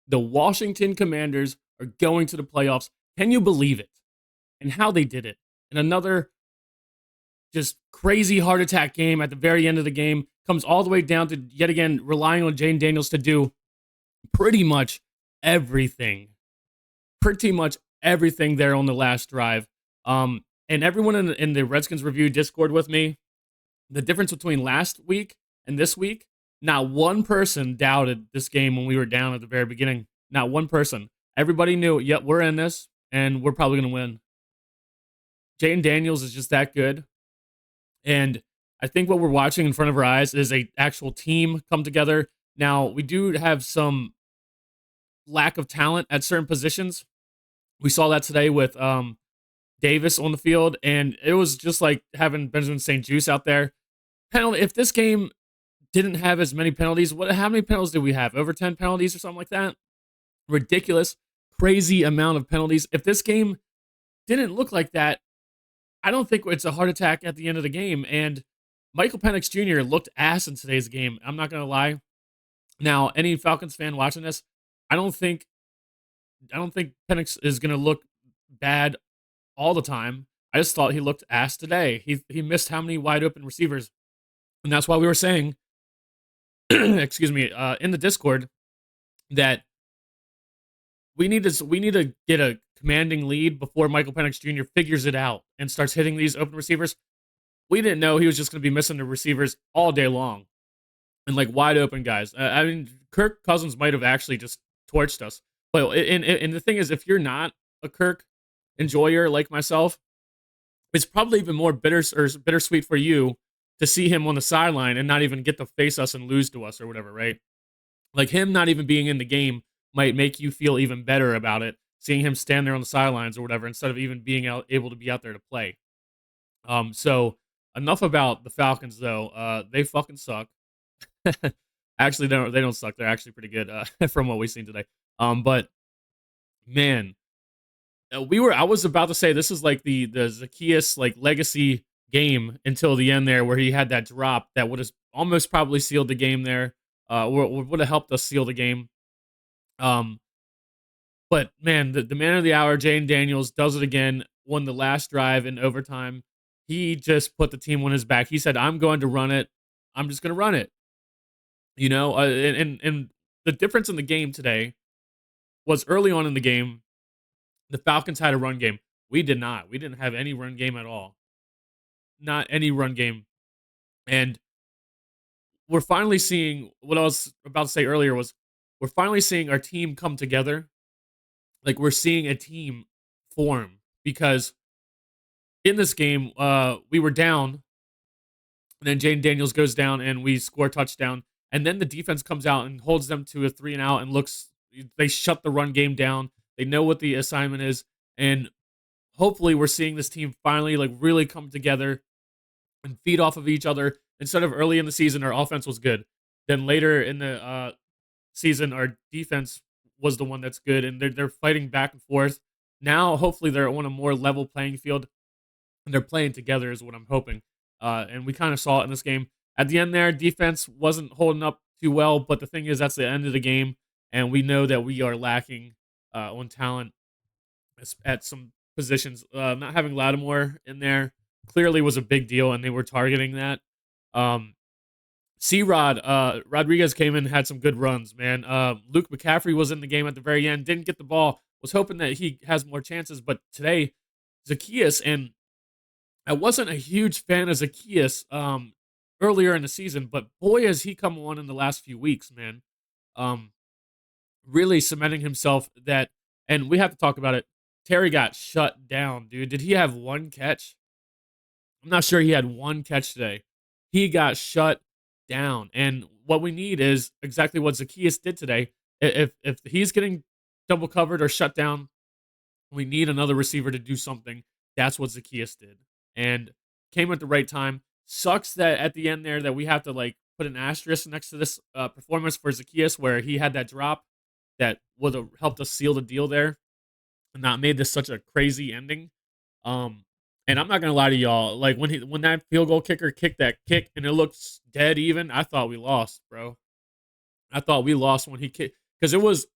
The Washington Commanders are going to the playoffs. Can you believe it? And how they did it. And another just crazy heart attack game at the very end of the game comes all the way down to yet again relying on Jane Daniels to do pretty much everything. Pretty much everything there on the last drive. And everyone in the Redskins review Discord with me, the difference between last week and this week, not one person doubted this game when we were down at the very beginning. Not one person. Everybody knew, yep, we're in this and we're probably going to win. Jane Daniels is just that good. And I think what we're watching in front of our eyes is a actual team come together. Now, we do have some lack of talent at certain positions. We saw that today with Davis on the field, and it was just like having Benjamin St. Juice out there. Penalty. If this game didn't have as many penalties, how many penalties did we have? Over 10 penalties or something like that? Ridiculous, crazy amount of penalties. If this game didn't look like that, I don't think it's a heart attack at the end of the game. And Michael Penix Jr. looked ass in today's game. I'm not gonna lie. Now, any Falcons fan watching this, I don't think Penix is gonna look bad all the time. I just thought he looked ass today. He missed how many wide open receivers, and that's why we were saying, excuse me, in the Discord that we need to get a commanding lead before Michael Penix Jr. figures it out and starts hitting these open receivers. We didn't know he was just going to be missing the receivers all day long and like wide open guys. I mean, Kirk Cousins might have actually just torched us. But and the thing is, if you're not a Kirk enjoyer like myself, it's probably even more bittersweet for you to see him on the sideline and not even get to face us and lose to us or whatever, right? Like him not even being in the game might make you feel even better about it, seeing him stand there on the sidelines or whatever, instead of even being able to be out there to play. So enough about the Falcons though. They fucking suck. Actually, they don't suck. They're actually pretty good from what we've seen today. But man, I was about to say this is like the Zacchaeus like legacy game until the end there, where he had that drop that would have almost probably sealed the game there. Would have helped us seal the game. Um, but man, the man of the hour, Jane Daniels, does it again. Won the last drive in overtime. He just put the team on his back. He said, "I'm going to run it. I'm just going to run it." You know, and the difference in the game today was early on in the game, the Falcons had a run game. We did not. We didn't have any run game at all. Not any run game. And we're finally seeing what I was about to say earlier was we're finally seeing our team come together. Like we're seeing a team form because in this game, we were down, and then Jane Daniels goes down and we score a touchdown. And then the defense comes out and holds them to a 3-and-out and they shut the run game down. They know what the assignment is. And hopefully we're seeing this team finally like really come together and feed off of each other. Instead of early in the season, our offense was good. Then later in the season, our defense was the one that's good, and they're fighting back and forth. Now, hopefully, they're on a more level playing field, and they're playing together is what I'm hoping. And we kind of saw it in this game. At the end there, defense wasn't holding up too well, but the thing is, that's the end of the game, and we know that we are lacking on talent at some positions. Not having Lattimore in there clearly was a big deal, and they were targeting that. C-Rod, Rodriguez came in and had some good runs, man. Luke McCaffrey was in the game at the very end, didn't get the ball, was hoping that he has more chances, but today, Zacchaeus, and I wasn't a huge fan of Zacchaeus earlier in the season, but boy, has he come on in the last few weeks, man. Um, really cementing himself that, and we have to talk about it. Terry got shut down, dude. Did he have one catch? I'm not sure he had one catch today. He got shut down. And what we need is exactly what Zacchaeus did today. If he's getting double covered or shut down, we need another receiver to do something. That's what Zacchaeus did. And came at the right time. Sucks that at the end there that we have to like put an asterisk next to this performance for Zacchaeus where he had that drop that would have helped us seal the deal there and not made this such a crazy ending. And I'm not gonna lie to y'all, like when that field goal kicker kicked that kick and it looks dead even, I thought we lost, bro. I thought we lost when he kicked because it was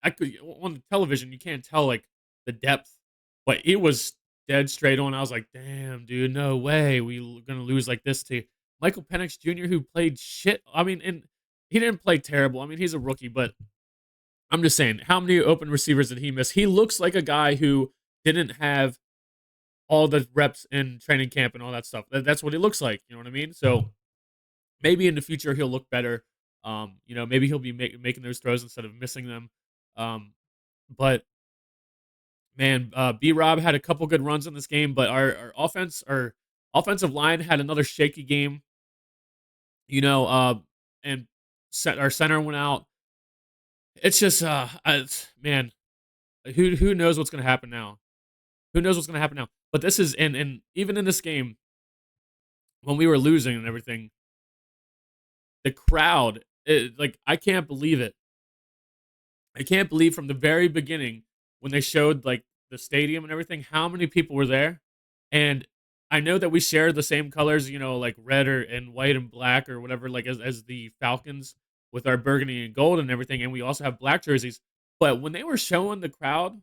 I could on the television, you can't tell, like, the depth, but it was dead straight on. I was like, "Damn, dude, no way gonna lose like this to Michael Penix Jr., who played shit." I mean, and he didn't play terrible. I mean, he's a rookie, but I'm just saying, how many open receivers did he miss? He looks like a guy who didn't have all the reps in training camp and all that stuff. That's what he looks like, you know what I mean? So, maybe in the future he'll look better. Maybe he'll be making those throws instead of missing them. But man, B Rob had a couple good runs in this game, but our offensive line had another shaky game. You know, and our center went out. It's just, man, who knows what's gonna happen now? Who knows what's gonna happen now? But this is and even in this game when we were losing and everything, the crowd, like I can't believe it. I can't believe from the very beginning when they showed like the stadium and everything, how many people were there. And I know that we share the same colors, like red or and white and black or whatever, like as the Falcons with our burgundy and gold and everything. And we also have black jerseys. But when they were showing the crowd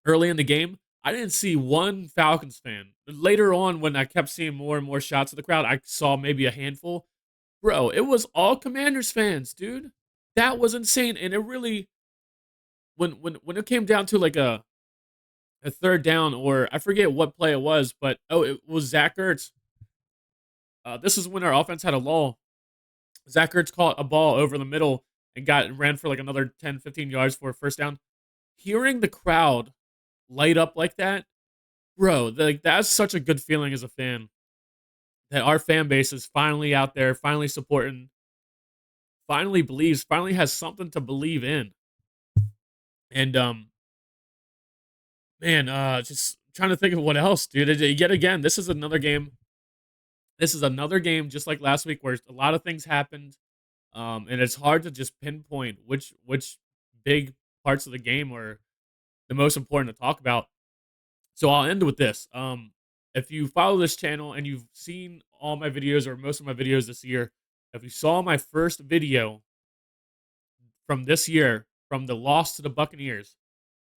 early in the game, I didn't see one Falcons fan. Later on, when I kept seeing more and more shots of the crowd, I saw maybe a handful. Bro, it was all Commanders fans, dude. That was insane, and it really when it came down to, like, a 3rd down or I forget what play it was, but it was Zach Ertz. This is when our offense had a lull. Zach Ertz caught a ball over the middle and ran for, like, another 10, 15 yards for a 1st down. Hearing the crowd light up like that, bro, like, that's such a good feeling as a fan that our fan base is finally out there, finally supporting, finally believes, finally has something to believe in. And man, just trying to think of what else, dude. Yet again, this is another game. This is another game just like last week where a lot of things happened. And it's hard to just pinpoint which big parts of the game are the most important to talk about. So I'll end with this. If you follow this channel and you've seen all my videos or most of my videos this year, if you saw my first video from this year, from the loss to the Buccaneers,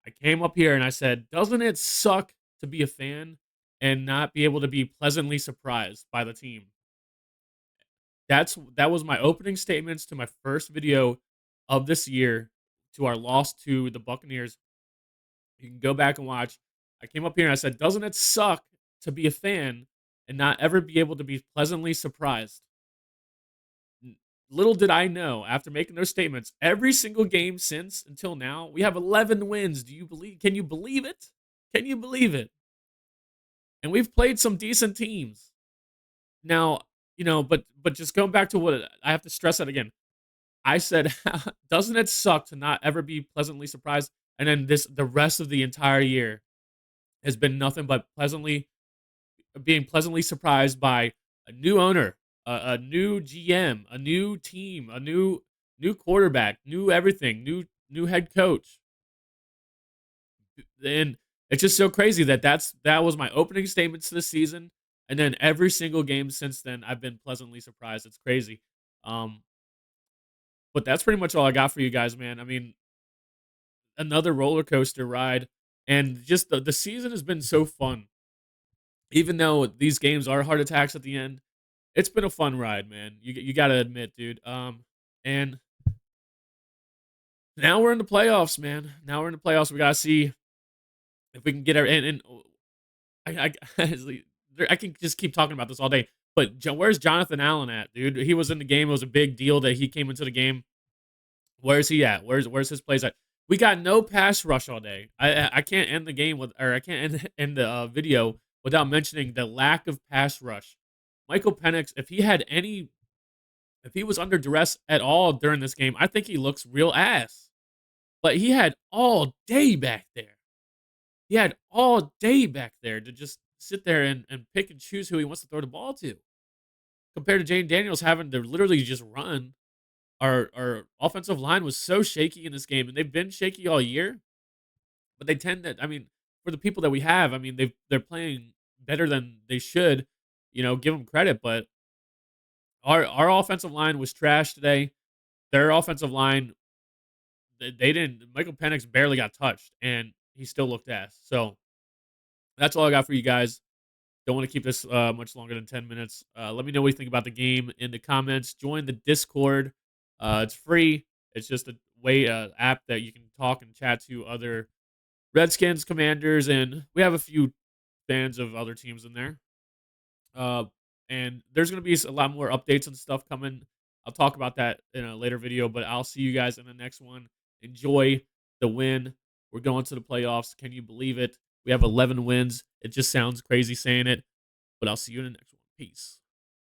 I came up here and I said, "Doesn't it suck to be a fan and not be able to be pleasantly surprised by the team?" That was my opening statements to my first video of this year to our loss to the Buccaneers. You can go back and watch. I came up here and I said, "Doesn't it suck to be a fan and not ever be able to be pleasantly surprised?" N- Little did I know, after making those statements, every single game since until now, we have 11 wins. Can you believe it? Can you believe it? And we've played some decent teams. Now, but just going back to what I have to stress that again. I said, doesn't it suck to not ever be pleasantly surprised? And then the rest of the entire year has been nothing but being pleasantly surprised by a new owner, a new GM, a new team, a new quarterback, new everything, new head coach. And it's just so crazy that was my opening statements this season, and then every single game since then, I've been pleasantly surprised. It's crazy. Um, but that's pretty much all I got for you guys, man. I mean, another roller coaster ride, and just the season has been so fun. Even though these games are heart attacks at the end, it's been a fun ride, man. You got to admit, dude. And now we're in the playoffs, man. Now we're in the playoffs. We gotta see if we can get our and I can just keep talking about this all day. But where's Jonathan Allen at, dude? He was in the game. It was a big deal that he came into the game. Where's he at? Where's his plays at? We got no pass rush all day. I can't end the game with, or I can't end the video without mentioning the lack of pass rush. Michael Penix, if he was under duress at all during this game, I think he looks real ass. But he had all day back there. He had all day back there to just sit there and pick and choose who he wants to throw the ball to. Compared to Jane Daniels having to literally just run. Our offensive line was so shaky in this game, and they've been shaky all year. But they tend to, I mean, for the people that we have, I mean, they're playing better than they should. Give them credit. But our offensive line was trash today. Their offensive line, they didn't. Michael Penix barely got touched, and he still looked ass. So that's all I got for you guys. Don't want to keep this much longer than 10 minutes. Let me know what you think about the game in the comments. Join the Discord. It's free. It's just a way app that you can talk and chat to other Redskins commanders, and we have a few fans of other teams in there. Uh, and there's gonna be a lot more updates and stuff coming. I'll talk about that in a later video, but I'll see you guys in the next one. Enjoy the win. We're going to the playoffs. Can you believe it? We have 11 wins. It just sounds crazy saying it, but I'll see you in the next one. Peace.